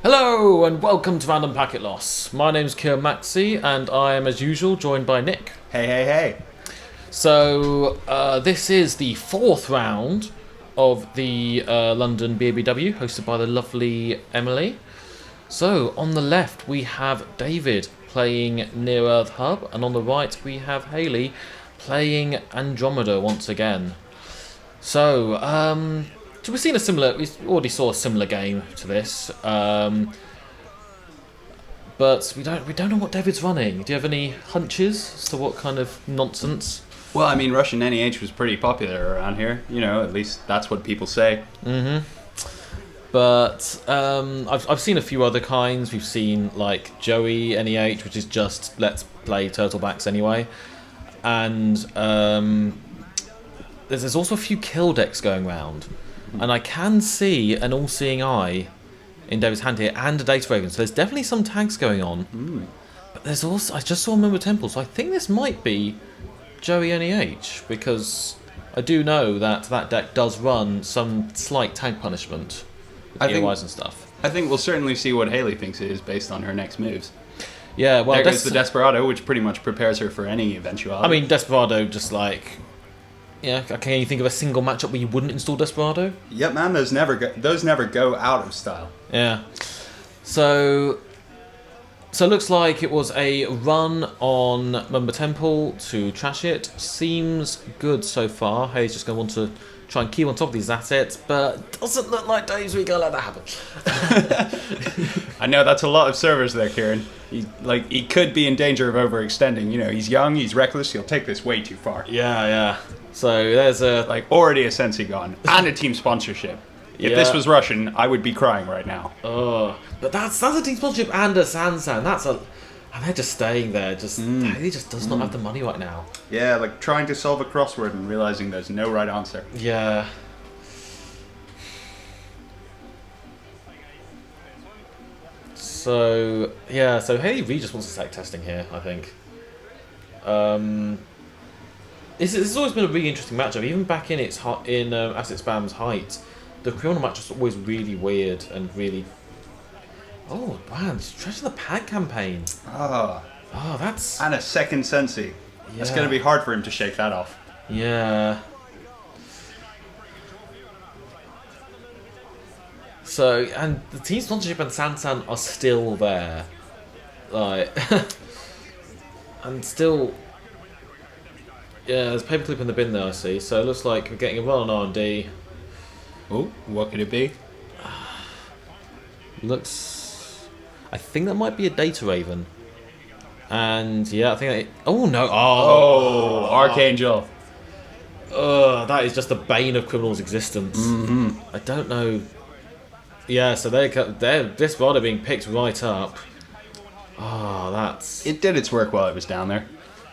Hello and welcome to Random Packet Loss. My name's Kieran Maxey and I am as usual joined by Nick. Hey, hey, hey. So this is the fourth round of the London BABW hosted by the lovely Emily. So on the left we have David playing Near Earth Hub and on the right we have Hailey playing Andromeda once again. So we already saw a similar game to this, but we don't know what David's running. Do you have any hunches as to what kind of nonsense? Well, I mean, Russian NEH was pretty popular around here. You know, at least that's what people say. Mm-hmm. But I've seen a few other kinds. We've seen like Joey NEH, which is just let's play turtlebacks anyway, and there's also a few kill decks going around. And I can see an all-seeing eye in David's hand here and a Data Raven. So there's definitely some tags going on. But there's also, I just saw a Member Temple, so I think this might be Joey NEH, because I do know that that deck does run some slight tag punishment with EOIs and stuff. I think we'll certainly see what Hailey thinks it is based on her next moves. Yeah, well, there goes the Desperado, which pretty much prepares her for any eventuality. I mean, Desperado just like... Yeah, can you think of a single matchup where you wouldn't install Desperado? Yep, man, those never go out of style. Yeah. So it looks like it was a run on Mumba Temple to trash it. Seems good so far. Hayes just going to want to try and keep on top of these assets, but doesn't look like Dave's really going to let that happen. I know that's a lot of servers there, Kieran. He could be in danger of overextending. You know, he's young, he's reckless, he'll take this way too far. Yeah. So there's already a Sensi gone and a team sponsorship. If this was Russian, I would be crying right now. Oh, but that's a team sponsorship and a Sansan. And they're just staying there. He just does not have the money right now. Yeah, like trying to solve a crossword and realizing there's no right answer. Yeah. So Hailey really just wants to start testing here, I think. This has always been a really interesting matchup. Even back in Asset Spam's height, the criminal match was always really weird and really... Oh, man, Treasure the Pad campaign. Oh, that's... And a second Sensi. Yeah. It's going to be hard for him to shake that off. Yeah. So, and the team sponsorship and Sansan are still there. Like... and still... Yeah, there's paperclip in the bin there, I see. So it looks like we're getting a run on R&D. Oh, what could it be? Looks... I think that might be a Data Raven. And yeah, I think oh no! Oh, Archangel! That is just the bane of criminals' existence. I don't know. Yeah, so they're this rather being picked right up. It did its work while it was down there.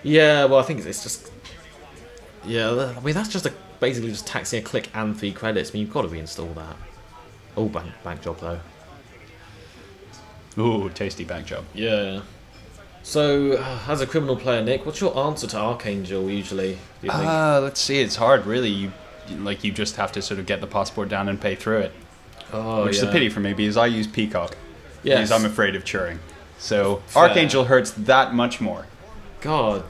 Yeah, well, I think it's just... Yeah, I mean, that's just basically just taxing a click and 3 credits. I mean, you've got to reinstall that. Oh, bank job, though. Ooh, tasty bank job. Yeah. So, as a criminal player, Nick, what's your answer to Archangel, usually, do you think? Let's see, it's hard, really. You just have to sort of get the passport down and pay through it. Which is a pity for me, because I use Peacock. Yes. Because I'm afraid of Turing. So, Archangel hurts that much more. God.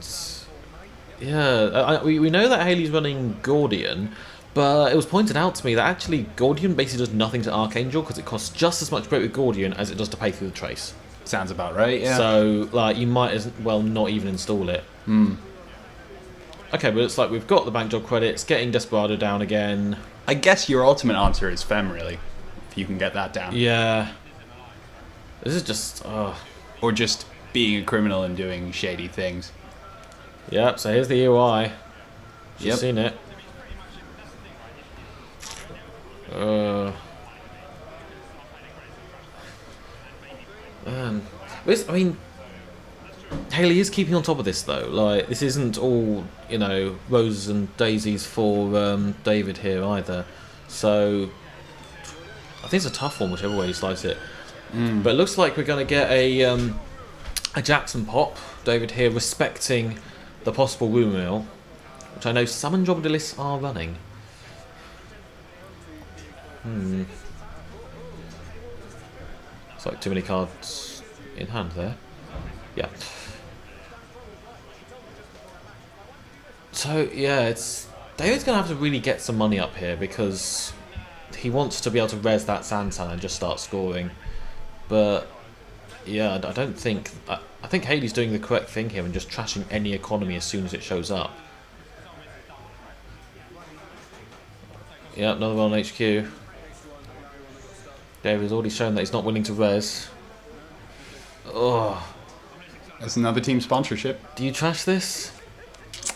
Yeah, we know that Hailey's running Gordian, but it was pointed out to me that actually Gordian basically does nothing to Archangel because it costs just as much to break with Gordian as it does to pay through the trace. Sounds about right, yeah. So, like, you might as well not even install it. Okay, but it's like we've got the bank job credits, getting Desperado down again. I guess your ultimate answer is Fem, really, if you can get that down. Yeah. This is just... Or just being a criminal and doing shady things. Yep, so here's the EOI. Just seen it. Man. I mean, Hailey is keeping on top of this, though. Like, this isn't all, you know, roses and daisies for David here, either. So, I think it's a tough one, whichever way you slice it. But it looks like we're going to get a Jackson pop. David here respecting the possible rumour mill, which I know some Andromedalists are running. It's like too many cards in hand there. Yeah. So yeah, David's gonna have to really get some money up here because he wants to be able to res that Sansan and just start scoring. But yeah, I don't think I think Hailey's doing the correct thing here and just trashing any economy as soon as it shows up. Yeah, another one on HQ. David's already shown that he's not willing to res. Oh. That's another team sponsorship. Do you trash this?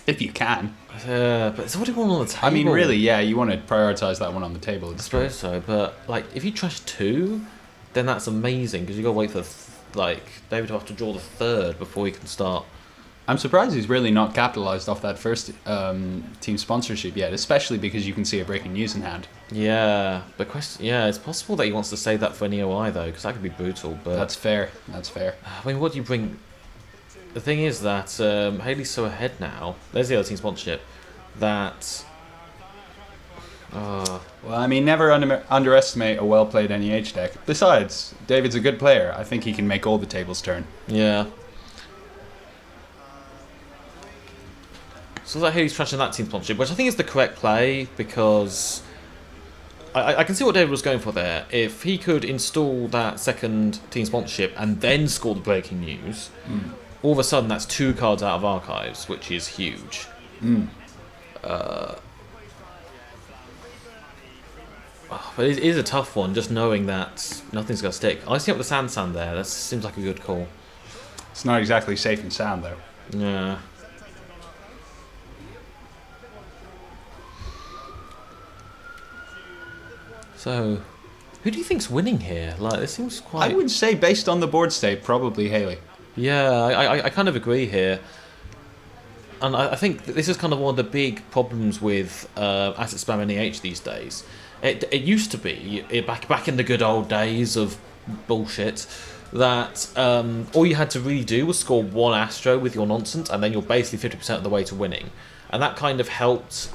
If you can. But it's already one on the table. I mean, really, yeah, you want to prioritize that one on the table. I suppose so, but like, if you trash 2, then that's amazing because you got to wait for David to have to draw the 3rd before he can start. I'm surprised he's really not capitalized off that first team sponsorship yet, especially because you can see a breaking news in hand. Yeah, but it's possible that he wants to save that for NEOI though, because that could be brutal. But that's fair. That's fair. I mean, what do you bring? The thing is that Hailey's so ahead now. There's the other team sponsorship. That. Well, I mean, never underestimate a well-played NEH deck. Besides, David's a good player. I think he can make all the tables turn. Yeah. So that Hailey's trashing that team sponsorship, which I think is the correct play because I can see what David was going for there. If he could install that second team sponsorship and then score the breaking news, all of a sudden that's 2 cards out of archives, which is huge. But it is a tough one, just knowing that nothing's going to stick. I see up the Sansan there. That seems like a good call. It's not exactly safe and sound, though. Yeah. So, who do you think's winning here? Like, this seems quite... I would say, based on the board state, probably Hailey. Yeah, I kind of agree here. And I think that this is kind of one of the big problems with asset spam NEH these days. It used to be, back in the good old days of bullshit, that all you had to really do was score 1 Astro with your nonsense, and then you're basically 50% of the way to winning. And that kind of helped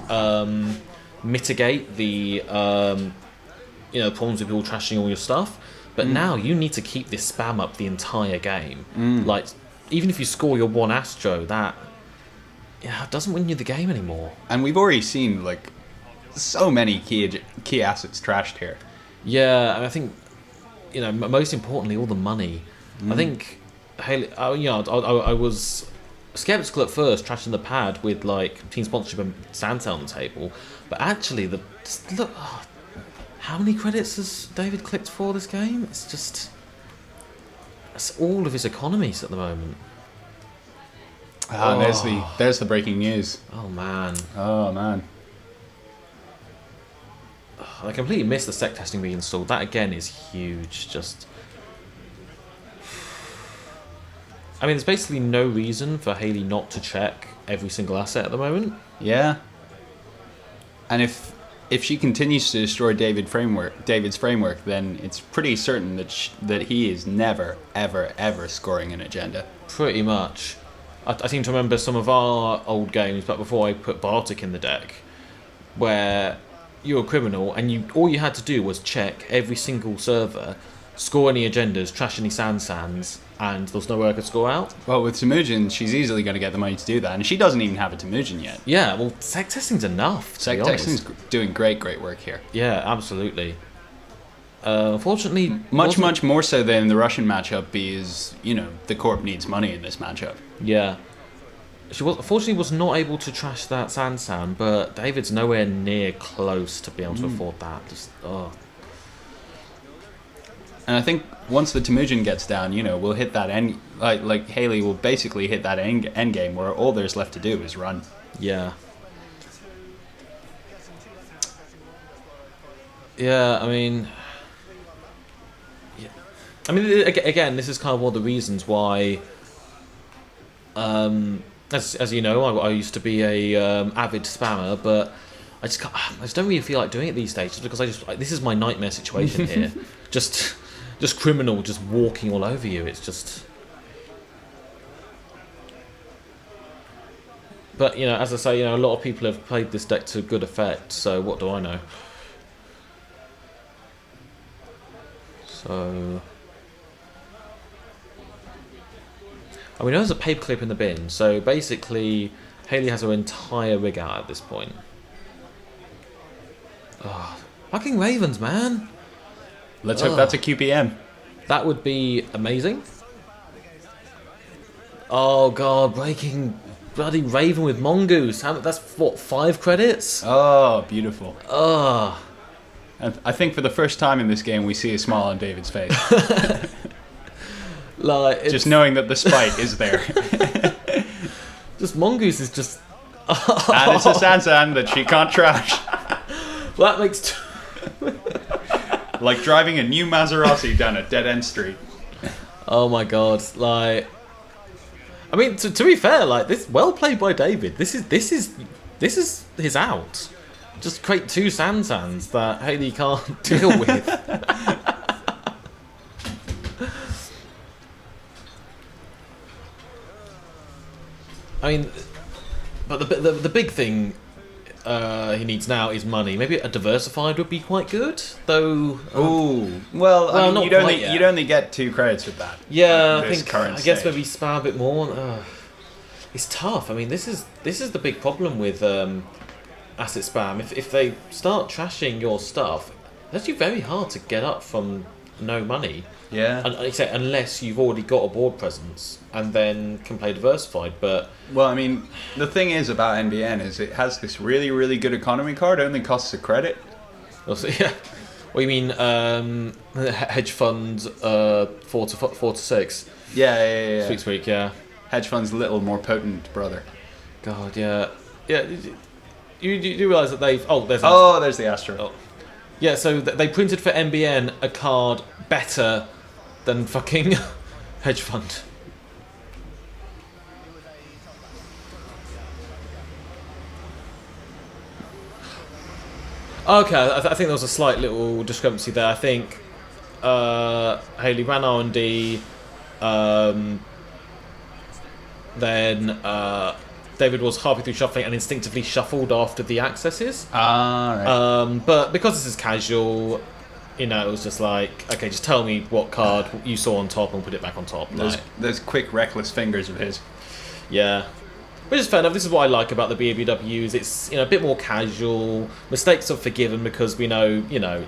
mitigate the problems with people trashing all your stuff. But now you need to keep this spam up the entire game. Like, even if you score your 1 Astro, that doesn't win you the game anymore. And we've already seen, like, so many key assets trashed here. Yeah, and I think, most importantly, all the money. I think, Hailey, I was skeptical at first, trashing the pad with, like, team sponsorship and Santa on the table. But actually, look... How many credits has David clicked for this game? It's all of his economies at the moment. There's the breaking news. Oh man. I completely missed the sec testing being installed. That again is huge. I mean, there's basically no reason for Hailey not to check every single asset at the moment. Yeah. And if she continues to destroy David's framework, then it's pretty certain that he is never, ever, ever scoring an agenda. Pretty much. I seem to remember some of our old games, but before I put Bartik in the deck, where you were a criminal and all you had to do was check every single server, score any agendas, trash any Sansans, and there was no way I could score out. Well, with Temujin, she's easily going to get the money to do that, and she doesn't even have a Temujin yet. Yeah, well, sec testing's enough. Sec testing's doing great work here. Yeah, absolutely. Unfortunately, much more so than the Russian matchup, because the Corp needs money in this matchup. Yeah, she unfortunately was not able to trash that Sansan, but David's nowhere near close to be able to afford that. And I think once the Temujin gets down, we'll hit that end. Like Hailey will basically hit that end game where all there's left to do is run. Yeah. Yeah, I mean, again, this is kind of one of the reasons why. As you know, I used to be a avid spammer, but I just don't really feel like doing it these days, just because this is my nightmare situation here. just criminal, just walking all over you. It's just. But as I say, a lot of people have played this deck to good effect. So what do I know? So And we know there's a paperclip in the bin, so basically Hailey has her entire rig out at this point. Oh, fucking Ravens, man. Let's hope that's a QPM. That would be amazing. Oh god, breaking bloody Raven with Mongoose. That's what, 5 credits? Oh, beautiful. Oh. And I think for the first time in this game, we see a smile on David's face. Like, just knowing that the spike is there. Just Mongoose is just... And it's a Sansan that she can't trash. Well, that makes... Like driving a new Maserati down a dead-end street. Oh my god, like... I mean, to be fair, like, this well played by David. This is his out. Just create 2 Sansans that Hailey can't deal with. I mean, but the big thing he needs now is money. Maybe a diversified would be quite good, though. Oh, well, I mean, you'd only get 2 credits with that. Yeah, I guess stage. maybe spam a bit more. It's tough. I mean, this is the big problem with asset spam. If they start trashing your stuff, it's actually very hard to get up from no money. Yeah. Unless you've already got a board presence and then can play diversified. But well, I mean, the thing is about NBN is it has this really, really good economy card. It only costs a credit. Also, yeah. What do you mean? Hedge funds 4 to 6. Yeah. Sweet, yeah. Hedge fund's little more potent brother. God, yeah. You do realise that they've... there's the Astro. Oh. Yeah, so they printed for NBN a card better than fucking hedge fund. Okay, I think there was a slight little discrepancy there. I think Hailey ran R&D, then David was halfway through shuffling and instinctively shuffled after the accesses. Right. But because this is casual, it was just like, okay, just tell me what card you saw on top and we'll put it back on top. Those quick, reckless fingers of his. Yeah. Which is fair enough. This is what I like about the BABWs. It's a bit more casual. Mistakes are forgiven because we know, we're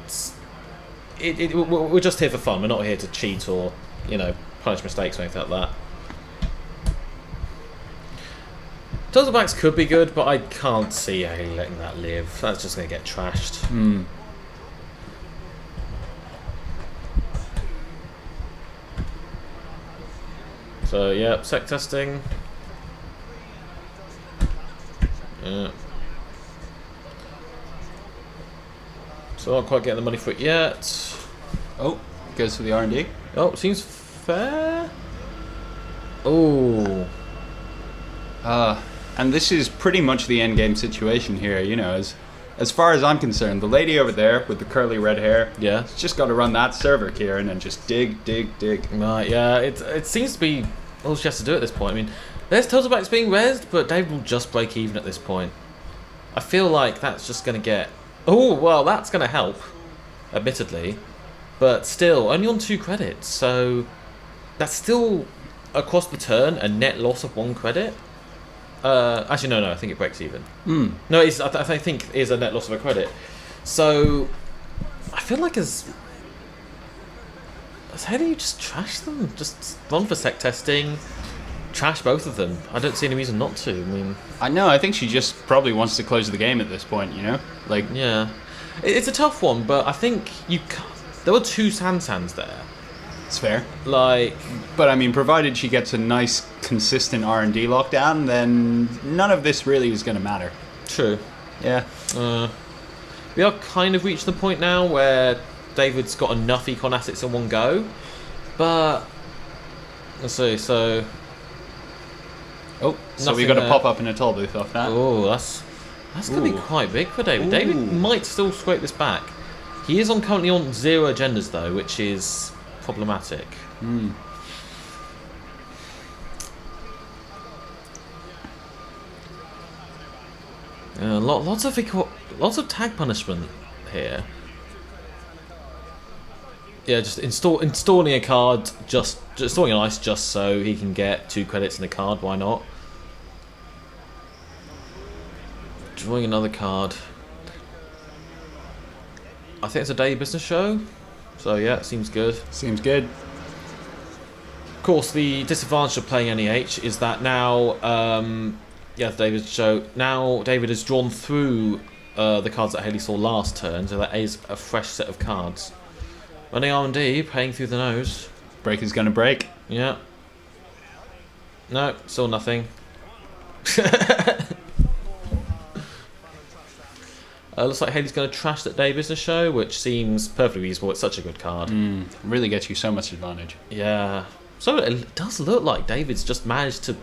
just here for fun. We're not here to cheat or, punish mistakes or anything like that. Dozelbacks could be good, but I can't see Hailey letting that live. That's just going to get trashed. So, yeah, sec testing. Yeah. So not quite getting the money for it yet. Oh, goes for the R&D. Oh, seems fair. Oh. And this is pretty much the end game situation here, as far as I'm concerned, the lady over there with the curly red hair, Yeah. has just got to run that server, Kieran, and just dig. Right, yeah, it seems to be all she has to do at this point. I mean, there's Totalbacks being rezzed, but Dave will just break even at this point. I feel like that's just going to get... Oh, well, that's going to help, admittedly. But still, only on 2 credits, so that's still, across the turn, a net loss of 1 credit. Actually, no, I think it breaks even. No, I think it is a net loss of a credit. So, I feel like as Hailey just trash them? Just run for sec testing, trash both of them. I don't see any reason not to. I mean, I know. I think she just probably wants to close the game at this point. Like, yeah, it's a tough one, but I think there were 2 Sansans there. it's fair. Like, But I mean, provided she gets a nice, consistent R&D lockdown, then none of this really is going to matter. true. Yeah. We are kind of reached the point now where David's got enough econ assets in one go, but let's see. So, So we got a pop up in a toll booth off that. oh, that's going to be quite big for David. Ooh. David might still scrape this back. He is currently on 0 agendas though, which is problematic. Lots of tag punishment here. Yeah, just installing a card, just installing an ice just so he can get 2 credits in a card. Why not? Drawing another card. I think it's a daily business show, so yeah, it seems good. Seems good. Of course, the disadvantage of playing NEH is that now, yeah, David's show. Now David has drawn through the cards that Hailey saw last turn, so that is a fresh set of cards. Running R&D, paying through the nose. Break is going to break. Yeah. No, still nothing. Looks like Hailey's going to trash that day business show, which seems perfectly reasonable. It's such a good card. Really gets you so much advantage. Yeah. So it does look like David's just managed to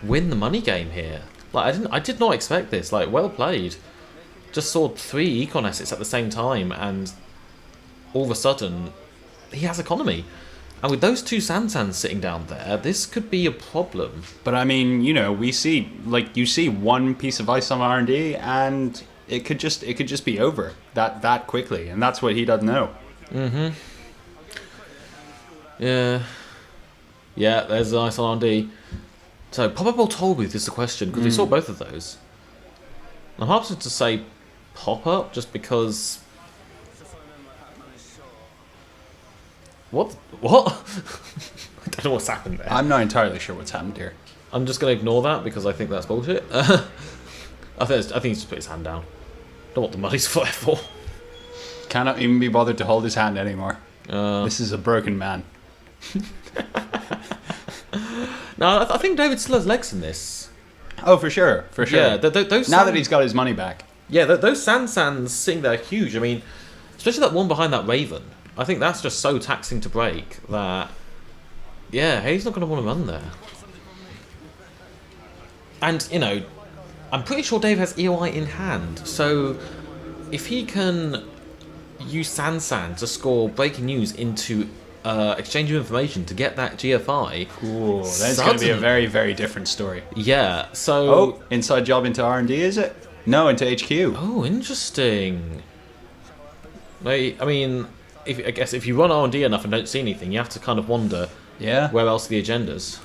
win the money game here. Like I did not expect this. Like, well played. Just saw 3 econ assets at the same time, and all of a sudden he has economy. And with those 2 Sansans sitting down there, this could be a problem. But I mean, you know, we see, like, you see one piece of ice on R&D, and it could just be over that quickly, and that's what he doesn't know. Yeah. Yeah, there's the ice on R&D. So pop-up or toll booth is the question, because we saw both of those. I'm hesitant to say pop-up just because. What? I don't know what's happened there. I'm not entirely sure what's happened here. I'm just going to ignore that because I think that's bullshit. I think he's just put his hand down. Don't want the money's for. Cannot even be bothered to hold his hand anymore. This is a broken man. No, I think David still has legs in this. Oh, for sure. Yeah, those now that he's got his money back. Yeah, those Sansans sitting there huge. I mean, especially that one behind that Raven. I think that's just so taxing to break that, yeah, he's not going to want to run there. And, you know, I'm pretty sure Dave has EOI in hand, so if he can use Sansan to score breaking news into exchange of information to get that GFI... Ooh, that's going to be a very, very different story. Yeah, so... Oh, inside job into R&D, is it? No, into HQ. Oh, interesting. I mean... I guess if you run R&D enough and don't see anything, you have to kind of wonder where else are the agendas.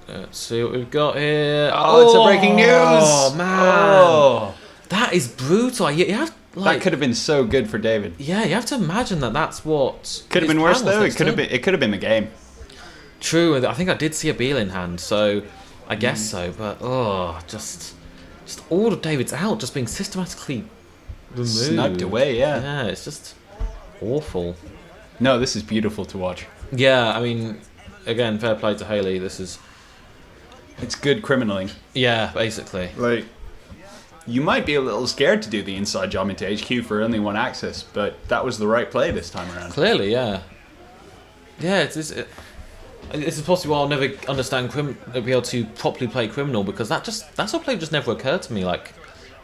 Let's see what we've got here. Oh, it's a breaking news! Oh, man. Oh. That is brutal. You have, like, that could have been so good for David. Yeah, you have to imagine that's what... Could have been worse, though. It could have been the game. True. I think I did see a Beal in hand, so I guess so. But, just all of David's out just being systematically... removed. Sniped away, yeah. Yeah, it's just awful. No, this is beautiful to watch. Yeah, I mean, again, fair play to Hailey. This is... It's good criminaling. Yeah, basically. Like, you might be a little scared to do the inside job into HQ for only 1 access, but that was the right play this time around. Clearly, yeah. Yeah, this is possibly why I'll never understand be able to properly play criminal, because that sort of play just never occurred to me. Like,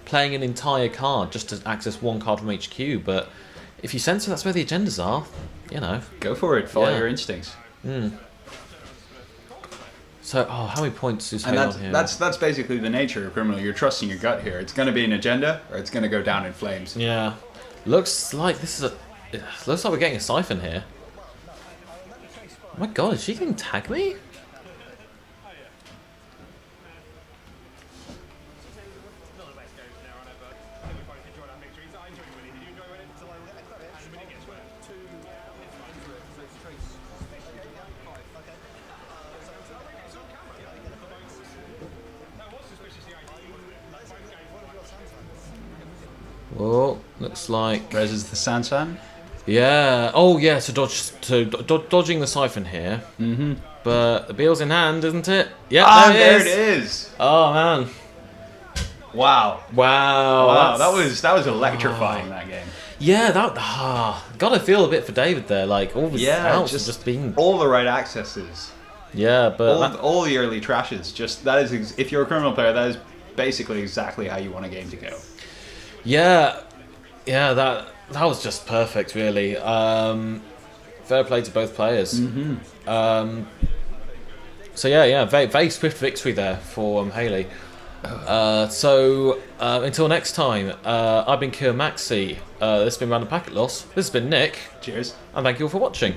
playing an entire card just to access 1 card from HQ, but if you sense that's where the agendas are, you know. Go for it, follow your instincts. So, how many points is Hailey on here? That's basically the nature of criminal. You're trusting your gut here. It's going to be an agenda, or it's going to go down in flames. Yeah. Looks like looks like we're getting a siphon here. Oh my god, is she going to tag me? Oh, looks like Reses the Sansan. Yeah. Oh, yeah. Dodging the siphon here. But the Beal's in hand, isn't it? Yeah. There it is. Oh man. Wow. That was electrifying, that game. Yeah. Gotta feel a bit for David there. Like all his outs just being all the right accesses. Yeah, but all the early trashes. Just that is, if you're a criminal player, that is basically exactly how you want a game to go. Yeah, that was just perfect, really. Fair play to both players. So yeah, very, very swift victory there for Hailey. So until next time, I've been Kira Maxi. This has been Random Packet Loss. This has been Nick. Cheers. And thank you all for watching.